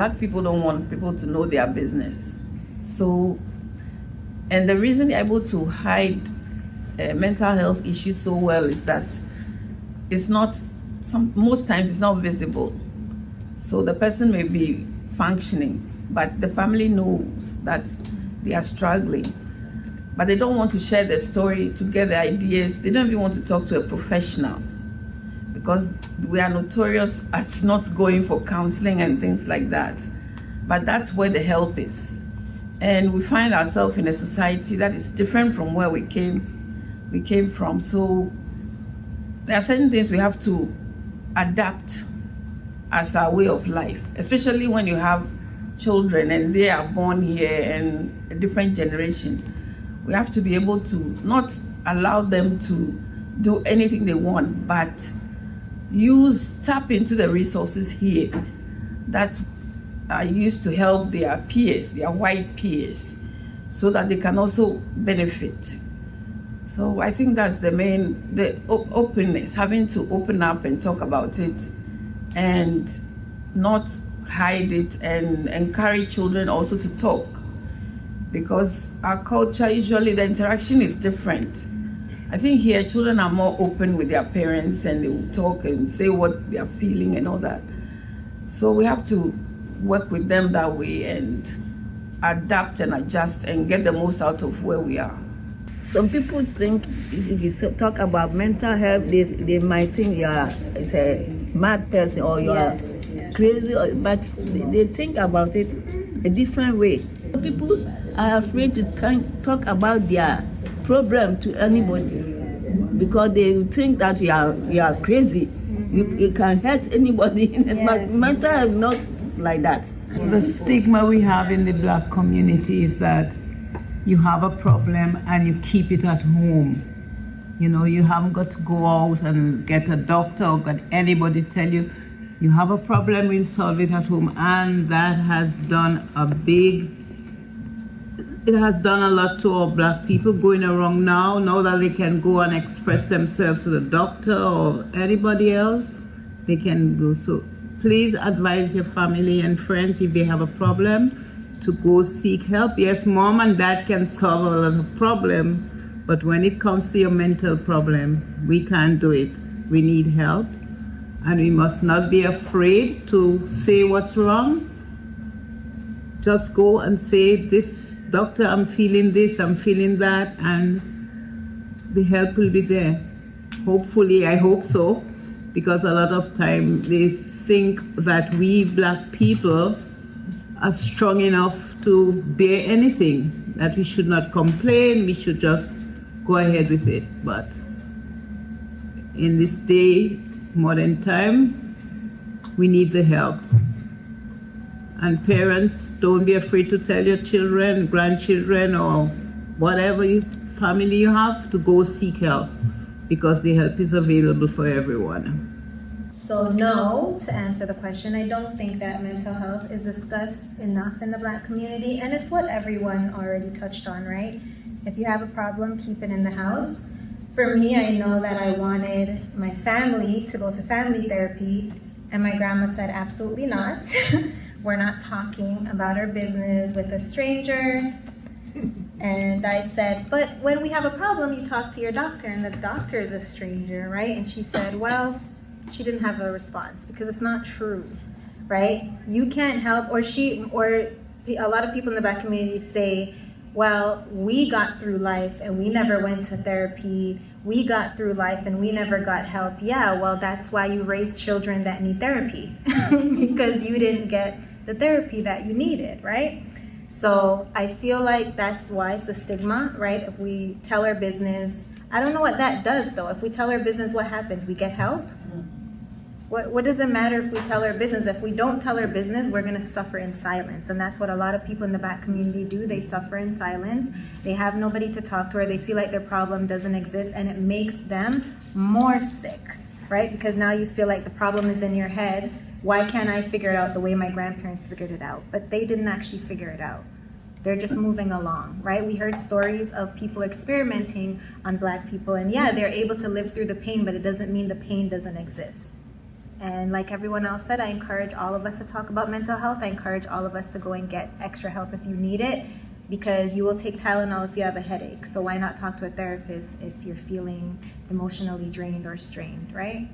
Black people don't want people to know their business. So, and the reason they're able to hide mental health issues so well is that most times it's not visible. So the person may be functioning, but the family knows that they are struggling. But they don't want to share their story, to get their ideas. They don't even want to talk to a professional because we are notorious at not going for counseling and things like that. But that's where the help is. And we find ourselves in a society that is different from where we came from. So there are certain things we have to adapt as our way of life, especially when you have children and they are born here and a different generation. We have to be able to not allow them to do anything they want, but tap into the resources here that are used to help their peers, their white peers, so that they can also benefit. So I think that's the openness, having to open up and talk about it and not hide it, and encourage children also to talk. Because our culture, usually the interaction is different. I think here children are more open with their parents and they will talk and say what they are feeling and all that. So we have to work with them that way and adapt and adjust and get the most out of where we are. Some people think if you talk about mental health, they might think you are a mad person or you are crazy, but they think about it a different way. People are afraid to talk about their problem to anybody because they think that you are crazy. You can't hurt anybody, but mental health is not like that. The stigma we have in the Black community is that you have a problem and you keep it at home. You know, you haven't got to go out and get a doctor or get anybody tell you have a problem, we'll solve it at home. And that has done it has done a lot to our Black people going around now that they can go and express themselves to the doctor or anybody else, they can go. So please advise your family and friends if they have a problem to go seek help. Yes, mom and dad can solve a lot of problem, but when it comes to your mental problem, we can't do it. We need help, and we must not be afraid to say what's wrong. Just go and say, this doctor, I'm feeling this, I'm feeling that, and the help will be there. Hopefully, I hope so, because a lot of time they think that we Black people are strong enough to bear anything, that we should not complain, we should just go ahead with it. But in this day, modern time, we need the help. And parents, don't be afraid to tell your children, grandchildren, or whatever family you have to go seek help, because the help is available for everyone. So no, to answer the question, I don't think that mental health is discussed enough in the Black community, and it's what everyone already touched on, right? If you have a problem, keep it in the house. For me, I know that I wanted my family to go to family therapy, and my grandma said, absolutely not. We're not talking about our business with a stranger. And I said, but when we have a problem, you talk to your doctor, and the doctor is a stranger, right? And she said, well, she didn't have a response because it's not true, right? You can't help, or a lot of people in the Black community say, well, we got through life and we never went to therapy. We got through life and we never got help. Yeah, well, that's why you raise children that need therapy because you didn't get the therapy that you needed, right? So I feel like that's why it's a stigma, right? If we tell our business, I don't know what that does though. If we tell our business, what happens? We get help? What does it matter if we tell our business? If we don't tell our business, we're gonna suffer in silence. And that's what a lot of people in the Black community do. They suffer in silence. They have nobody to talk to, or they feel like their problem doesn't exist, and it makes them more sick, right? Because now you feel like the problem is in your head. Why can't I figure it out the way my grandparents figured it out? But they didn't actually figure it out. They're just moving along, right? We heard stories of people experimenting on Black people, and yeah, they're able to live through the pain, but it doesn't mean the pain doesn't exist. And like everyone else said, I encourage all of us to talk about mental health. I encourage all of us to go and get extra help if you need it, because you will take Tylenol if you have a headache. So why not talk to a therapist if you're feeling emotionally drained or strained, right?